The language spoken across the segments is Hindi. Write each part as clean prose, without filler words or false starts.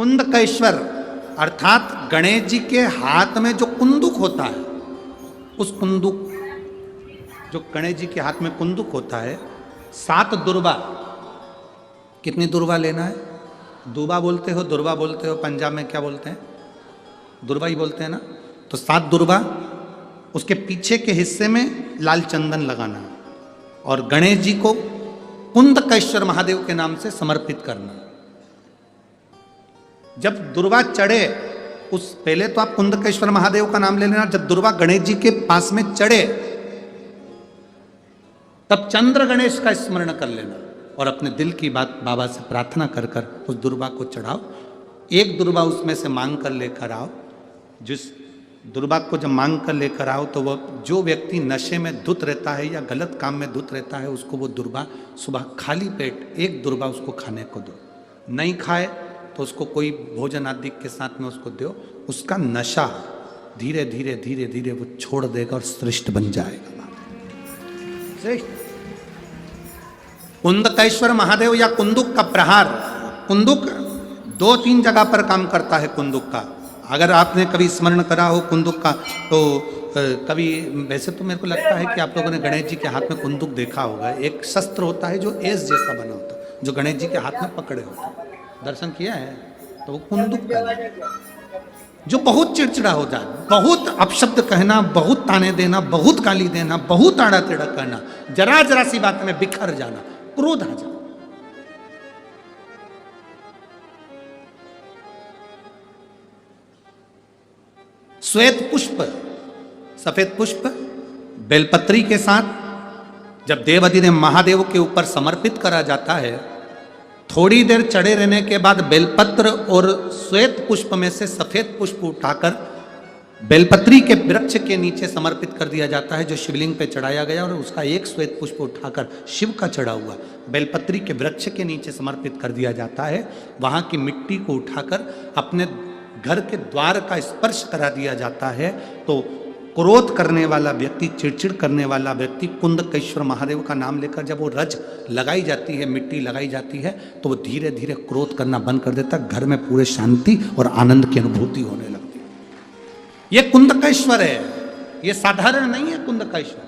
कुंदकेश्वर अर्थात गणेश जी के हाथ में जो कुंदुक होता है, उस कुंदुक, जो गणेश जी के हाथ में कुंदुक होता है, 7 दुर्बा। कितनी दुर्बा लेना है? दुबा बोलते हो, दुर्बा बोलते हो, पंजाब में क्या बोलते हैं? दुर्बा ही बोलते हैं ना। तो 7 दुर्बा, उसके पीछे के हिस्से में लाल चंदन लगाना और गणेश जी को कुंदकेश्वर महादेव के नाम से समर्पित करना। जब दुर्वा चढ़े, उस पहले तो आप कुंदकेश्वर महादेव का नाम ले लेना। जब दुर्वा गणेश जी के पास में चढ़े, तब चंद्र गणेश का स्मरण कर लेना और अपने दिल की बात बाबा से प्रार्थना कर कर उस दुर्वा को चढ़ाओ। एक दुर्वा उसमें से मांग कर लेकर आओ। जिस दुर्वा को जब मांग कर लेकर आओ, तो वह जो व्यक्ति नशे में धुत रहता है या गलत काम में धुत रहता है, उसको वो दुर्वा सुबह खाली पेट एक दुर्वा उसको खाने को दो। नहीं खाए तो उसको कोई भोजन आदि के साथ में उसको दो। उसका नशा धीरे धीरे धीरे धीरे वो छोड़ देगा और श्रेष्ठ बन जाएगा। श्रेष्ठ कुंदकेश्वर महादेव या कुंदुक का प्रहार, कुंदुक 2-3 जगह पर काम करता है। कुंदुक का अगर आपने कभी स्मरण करा हो कुंदुक का, तो कभी, वैसे तो मेरे को लगता है कि आप लोगों ने गणेश जी के हाथ में कुंदुक देखा होगा। एक शस्त्र होता है जो एस जैसा बना होता है, जो गणेश जी के हाथ में पकड़े होते हैं। दर्शन किया है? तो वो कुंदुक का, जो बहुत चिड़चिड़ा हो जाए, बहुत अपशब्द कहना, बहुत ताने देना, बहुत गाली देना, बहुत आड़ा टेढ़ा करना, जरा जरा सी बात में बिखर जाना, क्रोध आ जाना। श्वेत पुष्प, सफेद पुष्प बेलपत्री के साथ जब देवाधिदेव महादेव के ऊपर समर्पित करा जाता है, थोड़ी देर चढ़े रहने के बाद बेलपत्र और श्वेत पुष्प में से सफेद पुष्प उठाकर बेलपत्री के वृक्ष के नीचे समर्पित कर दिया जाता है, जो शिवलिंग पे चढ़ाया गया, और उसका एक श्वेत पुष्प उठाकर शिव का चढ़ा हुआ बेलपत्री के वृक्ष के नीचे समर्पित कर दिया जाता है। वहां की मिट्टी को उठाकर अपने घर के द्वार का स्पर्श करा दिया जाता है। तो क्रोध करने वाला व्यक्ति, चिड़चिड़ करने वाला व्यक्ति कुंदकेश्वर महादेव का नाम लेकर जब वो रज लगाई जाती है, मिट्टी लगाई जाती है, तो वो धीरे धीरे क्रोध करना बंद कर देता। घर में पूरे शांति और आनंद की अनुभूति होने लगती है। ये कुंदकेश्वर है, ये साधारण नहीं है। कुंदकेश्वर,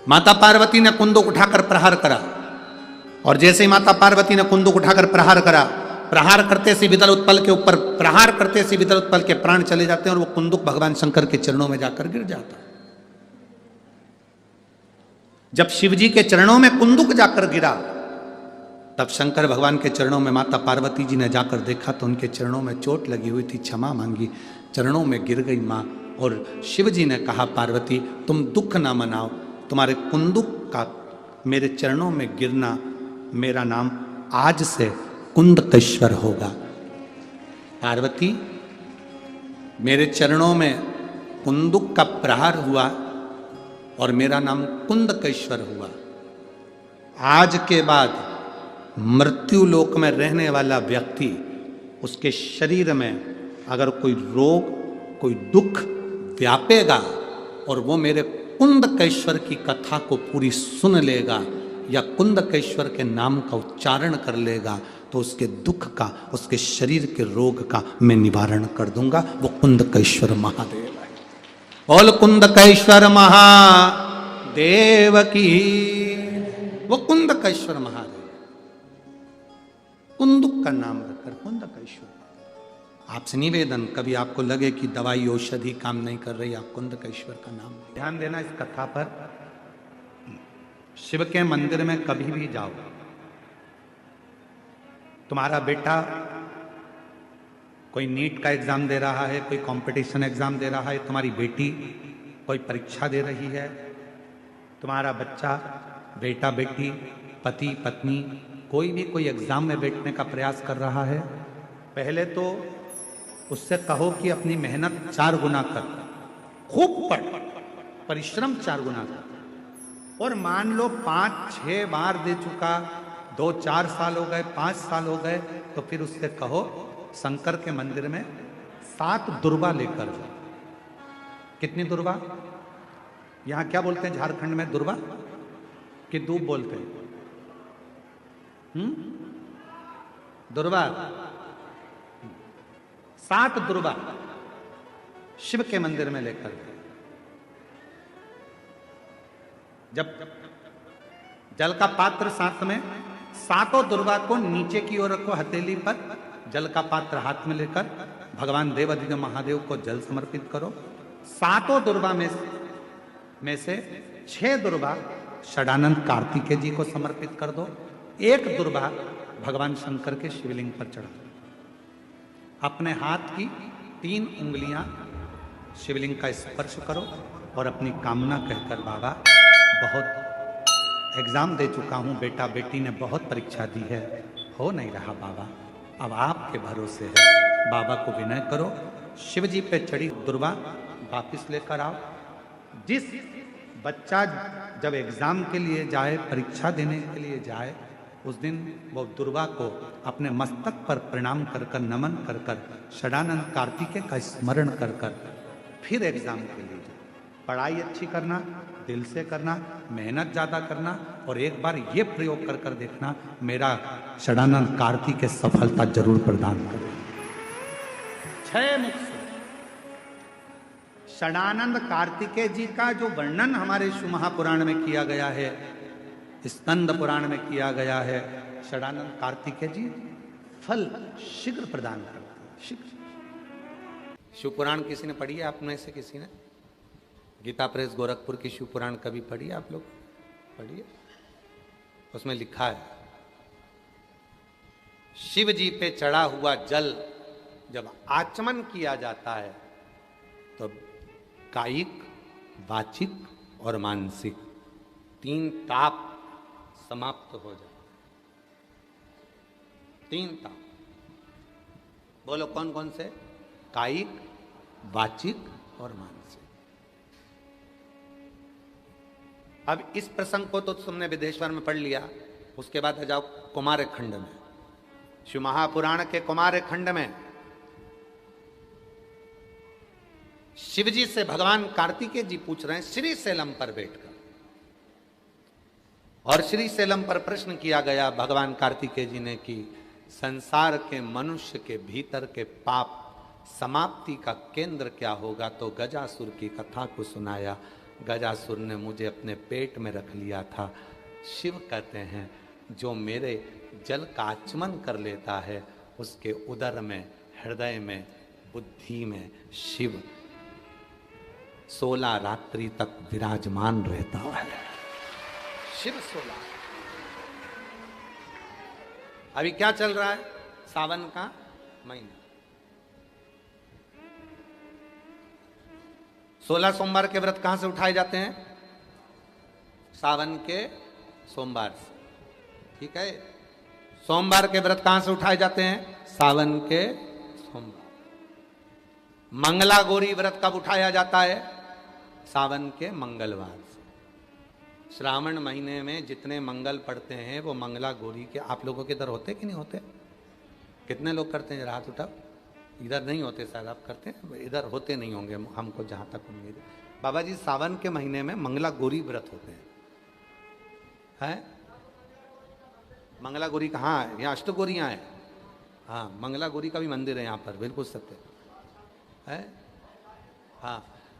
माता पार्वती ने कुंदुक उठाकर प्रहार करा, और जैसे ही माता पार्वती ने कुंदुक उठाकर प्रहार करा, प्रहार करते से विदल उत्पल के ऊपर, प्रहार करते से विदल उत्पल के प्राण चले जाते हैं, और वो कुंदुक भगवान शंकर के चरणों में जाकर गिर जाता है। जब शिवजी के चरणों में कुंदुक जाकर गिरा, तब शंकर भगवान के चरणों में माता पार्वती जी ने जाकर देखा, तो उनके चरणों में चोट लगी हुई थी, क्षमा मांगी, चरणों में गिर गई मां। और शिवजी ने कहा, पार्वती तुम दुख ना मनाओ, तुम्हारे कुंदुक का मेरे चरणों में गिरना, मेरा नाम आज से कुंदकेश्वर होगा। पार्वती, मेरे चरणों में कुंदुक का प्रहार हुआ और मेरा नाम कुंदकेश्वर हुआ। आज के बाद मृत्यु लोक में रहने वाला व्यक्ति, उसके शरीर में अगर कोई रोग, कोई दुख व्यापेगा और वो मेरे कुंदकेश्वर की कथा को पूरी सुन लेगा या कुंदकेश्वर के नाम का उच्चारण कर लेगा, तो उसके दुख का, उसके शरीर के रोग का मैं निवारण कर दूंगा। वो कुंदकेश्वर महादेव है। बोल कुंदकेश्वर महादेव की। वो कुंदकेश्वर महादेव, कुंदुक का नाम रखकर कुंदकेश्वर। आपसे निवेदन, कभी आपको लगे कि दवाई औषधि काम नहीं कर रही, आप कुंदकेश्वर का नाम ध्यान देना इस कथा पर। शिव के मंदिर में कभी भी जाओ, तुम्हारा बेटा कोई नीट का एग्जाम दे रहा है, कोई कंपटीशन एग्जाम दे रहा है, तुम्हारी बेटी कोई परीक्षा दे रही है, तुम्हारा बच्चा, बेटा बेटी, पति पत्नी, कोई भी कोई एग्जाम में बैठने का प्रयास कर रहा है, पहले तो उससे कहो कि अपनी मेहनत 4 गुना कर, खूब पढ़, परिश्रम 4 गुना कर। और मान लो 5-6 बार दे चुका, 2-4 साल हो गए, 5 साल हो गए, तो फिर उससे कहो शंकर के मंदिर में 7 दुर्बा लेकर जाओ। कितनी दुर्बा? यहां क्या बोलते हैं झारखंड में? दुर्बा कि दूब बोलते हैं? दुर्वा, 7 दुर्वा शिव के मंदिर में लेकर गए। जब जल का पात्र साथ में, 7 दुर्वा को नीचे की ओर रखो हथेली पर, जल का पात्र हाथ में लेकर भगवान देवाधिदेव महादेव को जल समर्पित करो। 7 दुर्वा में से 6 दुर्वा षडानंद कार्तिकेय जी को समर्पित कर दो। 1 दुर्वा भगवान शंकर के शिवलिंग पर चढ़ा दो। अपने हाथ की 3 उंगलियां शिवलिंग का स्पर्श करो और अपनी कामना कहकर, बाबा बहुत एग्जाम दे चुका हूं, बेटा बेटी ने बहुत परीक्षा दी है, हो नहीं रहा बाबा, अब आपके भरोसे है। बाबा को विनय करो, शिव जी पे चढ़ी दुर्वा वापिस लेकर आओ। जिस बच्चा जब एग्जाम के लिए जाए, परीक्षा देने के लिए जाए, उस दिन वो दुर्वा को अपने मस्तक पर प्रणाम कर कर, नमन कर कर, षडानंद कार्तिकेय का स्मरण कर कर फिर एग्जाम के लिए जाए। पढ़ाई अच्छी करना, दिल से करना, मेहनत ज्यादा करना, और एक बार ये प्रयोग कर कर देखना, मेरा षडानंद कार्तिकेय सफलता जरूर प्रदान करे। 6 मुख से षडानंद कार्तिकेय जी का जो वर्णन हमारे शिव महापुराण में किया गया है, स्कंद पुराण में किया गया है, षडानंद कार्तिकेय जी फल शीघ्र प्रदान करते हैं, शीघ्र। शिव पुराण किसी ने पढ़ी है आप में से? किसी ने गीता प्रेस गोरखपुर की शिव पुराण कभी पढ़ी है? आप लोग पढ़िए, उसमें लिखा है शिव जी पे चढ़ा हुआ जल जब आचमन किया जाता है तो कायिक, वाचिक और मानसिक 3 ताप समाप्त हो जाए। 3 ताप, बोलो कौन कौन से? कायिक, वाचिक और मानसिक। अब इस प्रसंग को तो तुमने विदेश्वर में पढ़ लिया, उसके बाद आ जाओ कुमार खंड में। शिव महापुराण के कुमार खंड में शिवजी से भगवान कार्तिकेय जी पूछ रहे हैं श्री सेलम पर बैठकर, और श्री सेलम पर प्रश्न किया गया भगवान कार्तिकेय जी ने कि संसार के मनुष्य के भीतर के पाप समाप्ति का केंद्र क्या होगा? तो गजासुर की कथा को सुनाया। गजासुर ने मुझे अपने पेट में रख लिया था। शिव कहते हैं जो मेरे जल का आचमन कर लेता है उसके उदर में, हृदय में, बुद्धि में शिव 16 रात्रि तक विराजमान रहता है। शिव 16। अभी क्या चल रहा है? सावन का महीना, 16 सोमवार के व्रत कहां से उठाए जाते हैं? सावन के सोमवार से, ठीक है। सोमवार के व्रत कहां से उठाए जाते हैं? सावन के सोमवार। मंगला गौरी व्रत कब उठाया जाता है? सावन के मंगलवार से। श्रावण महीने में जितने मंगल पड़ते हैं वो मंगला गौरी के। आप लोगों के इधर होते कि नहीं होते? कितने लोग करते हैं? हाथ उठाओ। इधर नहीं होते शायद, आप करते हैं? इधर होते नहीं होंगे हमको जहां तक उम्मीद है। बाबा जी सावन के महीने में मंगला गौरी व्रत होते हैं। मंगला गौरी कहाँ है? यहाँ अष्टगौरियाँ हैं। हाँ, मंगला गौरी का भी मंदिर है यहाँ पर, बिल्कुल सत्य है। हाँ,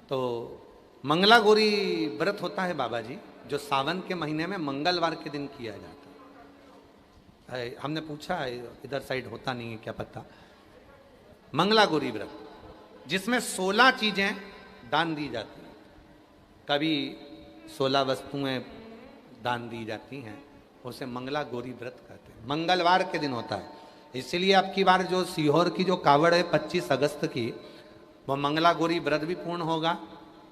तो मंगला गौरी व्रत होता है बाबा जी, जो सावन के महीने में मंगलवार के दिन किया जाता है। हमने पूछा है, इधर साइड होता नहीं है, क्या पता। मंगला गौरी व्रत जिसमें 16 चीजें दान दी जाती हैं, कभी 16 वस्तुएं दान दी जाती हैं, उसे मंगला गौरी व्रत कहते हैं। मंगलवार के दिन होता है। इसीलिए अब की बार जो सीहोर की जो कावड़ है 25 अगस्त की, वो मंगला गौरी व्रत भी पूर्ण होगा,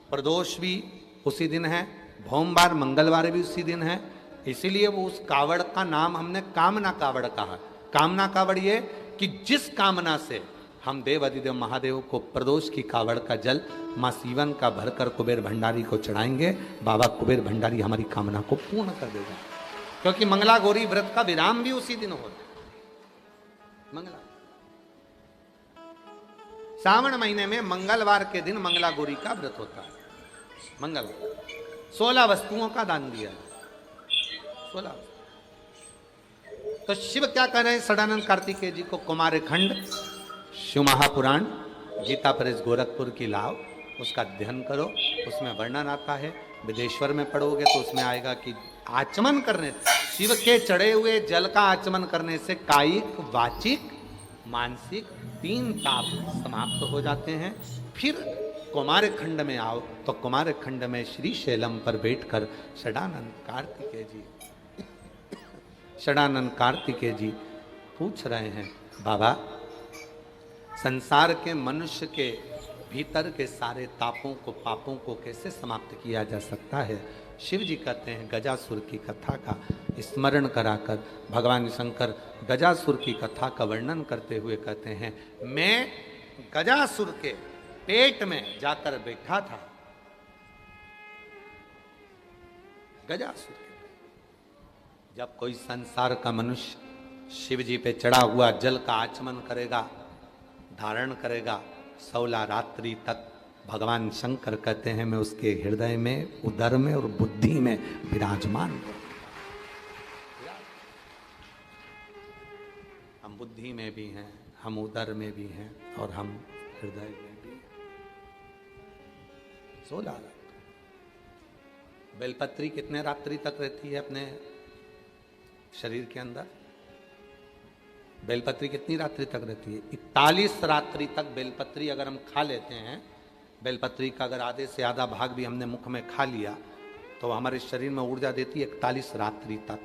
प्रदोष भी उसी दिन है, भोमवार मंगलवार भी उसी दिन है। इसीलिए वो उस कावड़ का नाम हमने कामना कावड़ कहा। कामना कावड़ ये कि जिस कामना से हम देव अधिदेव महादेव को प्रदोष की कावड़ का जल माँ सीवन का भरकर कुबेर भंडारी को चढ़ाएंगे, बाबा कुबेर भंडारी हमारी कामना को पूर्ण कर देगा। क्योंकि मंगला गौरी व्रत का विराम भी उसी दिन होता है। मंगला सावन महीने में मंगलवार के दिन मंगला गौरी का व्रत होता है। मंगलवार 16 वस्तुओं का दान दिया, 16। तो शिव क्या कह रहे हैं षडानंद कार्तिकेय जी को, कुमार खंड शिव महापुराण गीता प्रेस गोरखपुर की लाओ, उसका अध्ययन करो, उसमें वर्णन आता है। विदेश्वर में पढ़ोगे तो उसमें आएगा कि आचमन करने, शिव के चढ़े हुए जल का आचमन करने से कायिक वाचिक मानसिक 3 ताप समाप्त हो जाते हैं। फिर कुमार खंड में आओ तो कुमार खंड में श्री शैलम पर बैठकर षडानंद कार्तिकेय जी पूछ रहे हैं, बाबा संसार के मनुष्य के भीतर के सारे तापों को पापों को कैसे समाप्त किया जा सकता है। शिव जी कहते हैं गजासुर की कथा का स्मरण कराकर भगवान शंकर गजासुर की कथा का वर्णन करते हुए कहते हैं, मैं गजासुर के पेट में जाकर बैठा था। गजासुर के, जब कोई संसार का मनुष्य शिव जी पे चढ़ा हुआ जल का आचमन करेगा, धारण करेगा, 16 रात्रि तक भगवान शंकर कहते हैं मैं उसके हृदय में, उदर में और बुद्धि में विराजमान हूं। हम बुद्धि में भी हैं, हम उदर में भी हैं और हम हृदय में भी। 16 रात्रि। बेलपत्री कितने रात्रि तक रहती है अपने शरीर के अंदर? बेलपत्री कितनी रात्रि तक रहती है? 41 रात्रि तक बेलपत्री अगर हम खा लेते हैं, बेलपत्री का अगर आधे से आधा भाग भी हमने मुख में खा लिया तो हमारे शरीर में ऊर्जा देती है 41 रात्रि तक।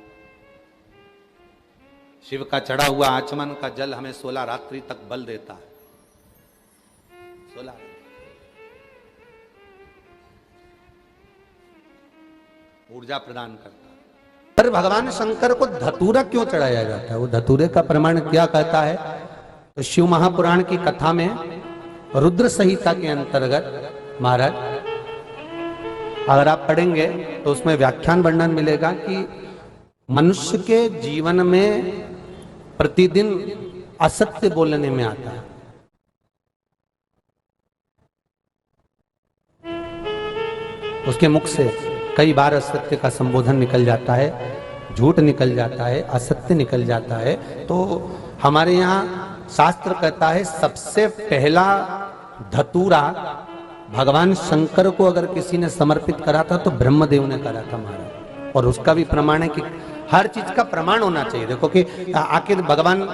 शिव का चढ़ा हुआ आचमन का जल हमें 16 रात्रि तक बल देता है। 16 ऊर्जा प्रदान करता है। पर भगवान शंकर को धतूरा क्यों चढ़ाया जाता है? वो धतूरे का प्रमाण क्या कहता है? तो शिव महापुराण की कथा में रुद्र संहिता के अंतर्गत महाराज अगर आप पढ़ेंगे तो उसमें व्याख्यान वर्णन मिलेगा कि मनुष्य के जीवन में प्रतिदिन असत्य बोलने में आता है। उसके मुख से कई बार असत्य का संबोधन निकल जाता है, झूठ निकल जाता है, असत्य निकल जाता है। तो हमारे यहाँ शास्त्र कहता है सबसे पहला धतूरा भगवान शंकर को अगर किसी ने समर्पित करा था तो ब्रह्मदेव ने करा था महाराज। और उसका भी प्रमाण है कि हर चीज का प्रमाण होना चाहिए। देखो कि आखिर भगवान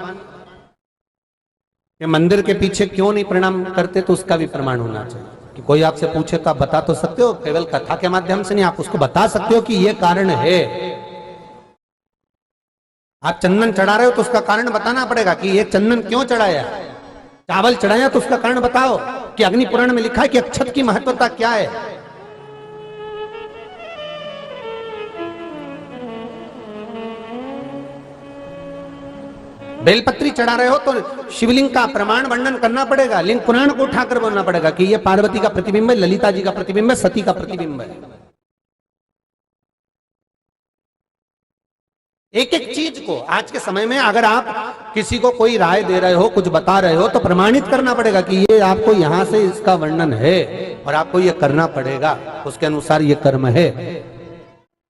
के मंदिर के पीछे क्यों नहीं प्रणाम करते, तो उसका भी प्रमाण होना चाहिए। कि कोई आपसे पूछे तो आप बता तो सकते हो, केवल कथा के माध्यम से नहीं, आप उसको बता सकते हो कि ये कारण है। आप चंदन चढ़ा रहे हो तो उसका कारण बताना पड़ेगा कि ये चंदन क्यों चढ़ाया। चावल चढ़ाया तो उसका कारण बताओ कि अग्नि पुराण में लिखा है कि अक्षत की महत्वता क्या है। बेलपत्री चढ़ा रहे हो तो शिवलिंग का प्रमाण वर्णन करना पड़ेगा, लिंग पुराण को उठाकर बोलना पड़ेगा कि ये पार्वती का प्रतिबिंब है, ललिता जी का प्रतिबिंब है, सती का प्रतिबिंब है। एक एक चीज को आज के समय में अगर आप किसी को कोई राय दे रहे हो, कुछ बता रहे हो, तो प्रमाणित करना पड़ेगा कि ये आपको यहां से इसका वर्णन है और आपको ये करना पड़ेगा, उसके अनुसार ये कर्म है।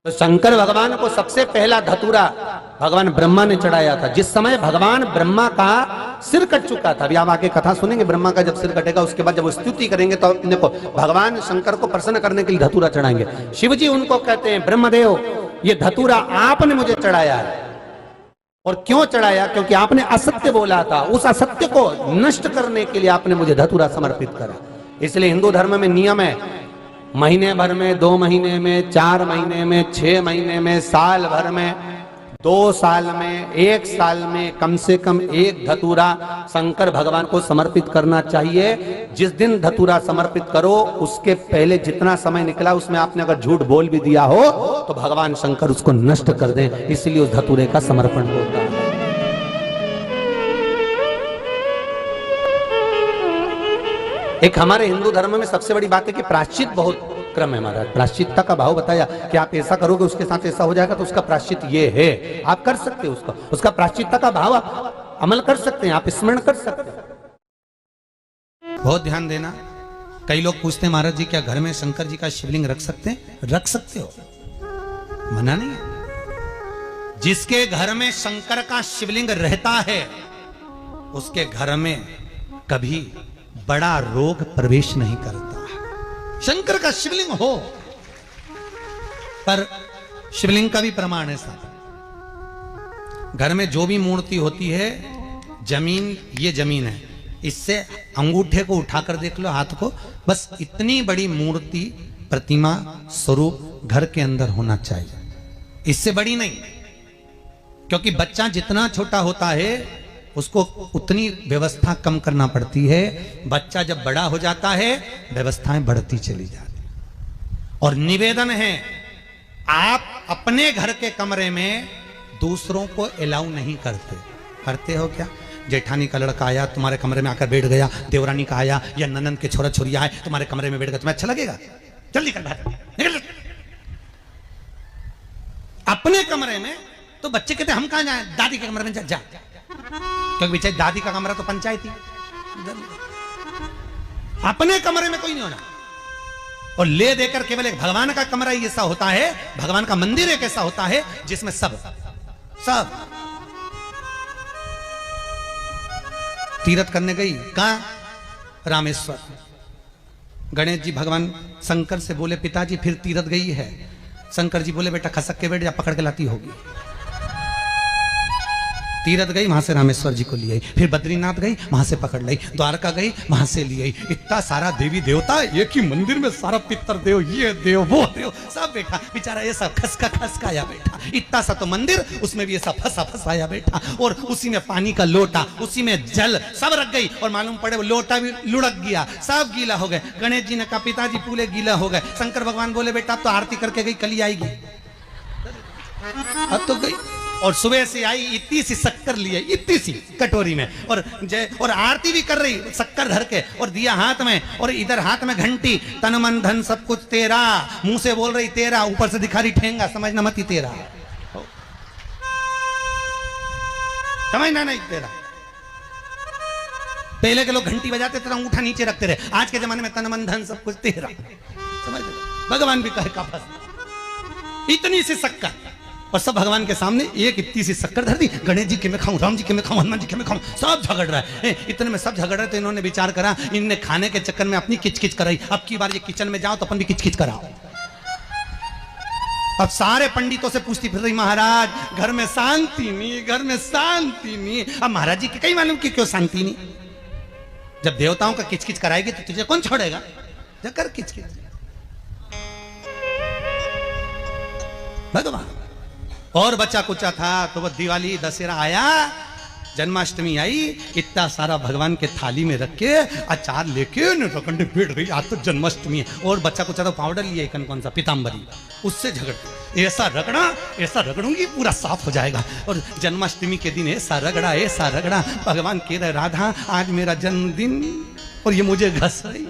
तो शंकर भगवान को सबसे पहला धतूरा भगवान ब्रह्मा ने चढ़ाया था। जिस समय भगवान ब्रह्मा का सिर कट चुका था, अभी आप आगे कथा सुनेंगे, ब्रह्मा का जब सिर कटेगा उसके बाद जब वो स्तुति करेंगे तो देखो भगवान शंकर को प्रसन्न करने के लिए धतूरा चढ़ाएंगे। शिव जी उनको कहते हैं ब्रह्मदेव ये धतूरा आपने मुझे चढ़ाया है। और क्यों चढ़ाया? क्योंकि आपने असत्य बोला था, उस असत्य को नष्ट करने के लिए आपने मुझे धतूरा समर्पित करा। इसलिए हिंदू धर्म में नियम है, महीने भर में, 2 महीने में, 4 महीने में, 6 महीने में, साल भर में, 2 साल में, 1 साल में कम से कम 1 धतूरा शंकर भगवान को समर्पित करना चाहिए। जिस दिन धतूरा समर्पित करो उसके पहले जितना समय निकला उसमें आपने अगर झूठ बोल भी दिया हो तो भगवान शंकर उसको नष्ट कर दें, इसलिए उस धतूरे का समर्पण होता है। एक हमारे हिंदू धर्म में सबसे बड़ी बात है कि प्रायश्चित बहुत क्रम है महाराज। प्रायश्चितता का भाव बताया कि आप ऐसा करोगे उसके साथ ऐसा हो जाएगा, तो उसका प्रायश्चित ये है, आप कर सकते हो उसका प्रायश्चितता का भाव आप अमल कर सकते हैं, आप स्मरण कर सकते हैं। बहुत ध्यान देना। कई लोग पूछते हैं महाराज जी क्या घर में शंकर जी का शिवलिंग रख सकते हैं? रख सकते हो, मना नहीं है। जिसके घर में शंकर का शिवलिंग रहता है उसके घर में कभी बड़ा रोग प्रवेश नहीं करता। शंकर का शिवलिंग हो, पर शिवलिंग का भी प्रमाण है साहब। घर में जो भी मूर्ति होती है, जमीन, ये जमीन है, इससे अंगूठे को उठाकर देख लो, हाथ को, बस इतनी बड़ी मूर्ति, प्रतिमा, स्वरूप घर के अंदर होना चाहिए, इससे बड़ी नहीं। क्योंकि बच्चा जितना छोटा होता है उसको उतनी व्यवस्था कम करना पड़ती है। बच्चा जब बड़ा हो जाता है व्यवस्थाएं बढ़ती चली जाती। और निवेदन है, आप अपने घर के कमरे में दूसरों को अलाउ नहीं करते। करते हो क्या? जेठानी का लड़का आया तुम्हारे कमरे में आकर बैठ गया, देवरानी का आया या ननंद के छोरा छोरिया आए तुम्हारे कमरे में बैठ गया, तुम्हें अच्छा लगेगा? जल्दी कर बाहर निकल। अपने कमरे में तो बच्चे कहते हम कहां जाएं? दादी के कमरे में जा, क्योंकि बेचारी दादी का कमरा तो पंचायती। अपने कमरे में कोई नहीं होना। और ले देकर केवल एक भगवान का कमरा ही ऐसा होता है, भगवान का मंदिर एक ऐसा होता है जिसमें सब तीर्थ करने गई, कहां? रामेश्वर। गणेश जी भगवान शंकर से बोले, पिताजी फिर तीर्थ गई है। शंकर जी बोले, बेटा खसक के बैठ जा, पकड़ के लाती होगी। तीरथ गई, वहां से रामेश्वर जी को ले आई, फिर बद्रीनाथ गई, वहां से पकड़ लाई, द्वारका गई, वहां से ले आई। इतना सारा देवी देवता एक ही मंदिर में, सारा पितर देव, ये देव, वो देव, सब बैठा। बेचारा ये सब खसकाया बैठा। इतना सा तो मंदिर, उसमें भी ऐसा फंसाया बैठा। और उसी में पानी का लोटा, उसी में जल, सब रख गई। और मालूम पड़े वो लोटा भी लुढ़क गया, सब गीला हो गए। गणेश जी ने कहा, पिताजी पूरे गीला हो गए। शंकर भगवान बोले, बेटा अब तो आरती करके गई, कल ही आएगी। अब तो गई। और सुबह से आई, इतनी सी शक्कर लिए, इतनी सी कटोरी में, और आरती भी कर रही, शक्कर धर के, और दिया हाथ में, और इधर हाथ में घंटी, तन मन धन सब कुछ तेरा, मुंह से बोल रही तेरा, ऊपर से दिखा रही ठेंगा, समझना मत ही तेरा, समझना नहीं तेरा। पहले के लोग घंटी बजाते थे, अंगूठा नीचे रखते रहे। आज के जमाने में तन मन धन सब कुछ तेरा, समझ? भगवान भी कहे का फंस, इतनी सी शक्कर, और सब भगवान के सामने एक इतनी सी शक्कर धर दी। गणेश जी के मैं खाऊं, राम जी के मैं खाऊं, हनुमान जी के मैं खाऊं, सब झगड़ रहा है। इतने में सब झगड़ रहे, तो इन्होंने विचार करा, इनने खाने के चक्कर में अपनी किचकिच कराई। अब की बार ये किचन में जाओ तो अपन भी किचकिच कराओ। अब सारे पंडितों से पूछती फिर रही, महाराज घर में शांति नहीं, घर में शांति नहीं। अब महाराज जी के कहीं मालूम कि क्यों शांति नहीं? जब देवताओं का किचकिच कराएगी तो तुझे कौन छोड़ेगा? जाकर किचकिच। भगवान और बच्चा कुचा था तो वह दिवाली, दशहरा आया, जन्माष्टमी आई, इतना सारा भगवान के थाली में रख के अचार लेके रखंडे बैठ गई। आज तो जन्माष्टमी है। और बच्चा कुचा तो पाउडर लिया, कौन सा पीताम्बरी, उससे झगड़, ऐसा रगड़ूंगी पूरा साफ हो जाएगा। और जन्माष्टमी के दिन ऐसा रगड़ा। भगवान कह रहे, राधा आज मेरा जन्मदिन और ये मुझे घस रही।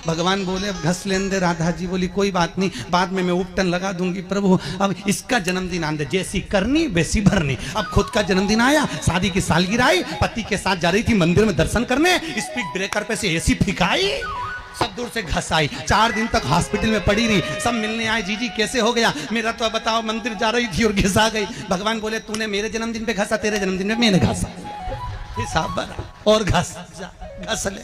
भगवान बोले, अब घस लेने दे। राधा जी बोली, कोई बात नहीं, बाद में मैं उपटन लगा दूंगी। प्रभु अब इसका जन्मदिन आने दे, जैसी करनी वैसी भरनी। अब खुद का जन्मदिन आया, शादी की सालगिरह आई, पति के साथ जा रही थी मंदिर में दर्शन करने, स्पीड ब्रेकर पे से ऐसी फिकाई, सब दूर से घस आई। 4 दिन तक हॉस्पिटल में पड़ी रही। सब मिलने आए, जीजी कैसे हो गया? मेरा तो बताओ, मंदिर जा रही थी और घिसा गई। भगवान बोले, तूने मेरे जन्मदिन पे घसा, तेरे जन्मदिन में मैंने घसा, हिसाब बना। और घस ले।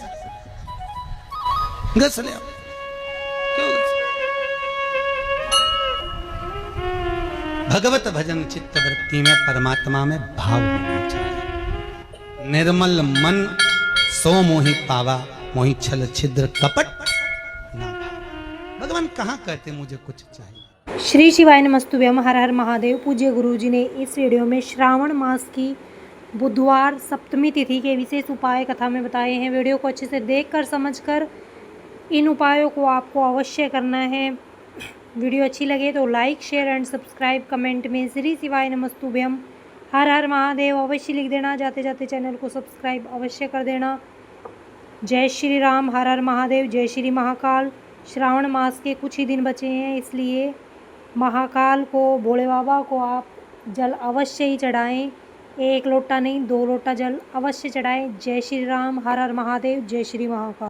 भगवत भजन चित्त वृत्ति में, परमात्मा में भाव होना चाहिए। निर्मल मन सो मोहि पावा, मोहि छल छिद्र कपट ना भावा। भगवान कहाँ कहते मुझे कुछ चाहिए? श्री शिवाय नमस्तुभ्यम। हर हर महादेव। पूज्य गुरुजी ने इस वीडियो में श्रावण मास की बुधवार सप्तमी तिथि के विशेष उपाय कथा में बताए हैं। वीडियो को अच्छे से देखकर समझकर इन उपायों को आपको अवश्य करना है। वीडियो अच्छी लगे तो like, share and subscribe, comment में श्री शिवाय नमस्तुभ्यम, हर हर महादेव अवश्य लिख देना। जाते जाते चैनल को सब्सक्राइब अवश्य कर देना। जय श्री राम, हर हर महादेव, जय श्री महाकाल। श्रावण मास के कुछ ही दिन बचे हैं, इसलिए महाकाल को, भोले बाबा को आप जल अवश्य ही चढ़ाएं। 1 लोटा नहीं, 2 लोटा जल अवश्य चढ़ाएं। जय श्री राम, हर हर महादेव, जय श्री महाकाल।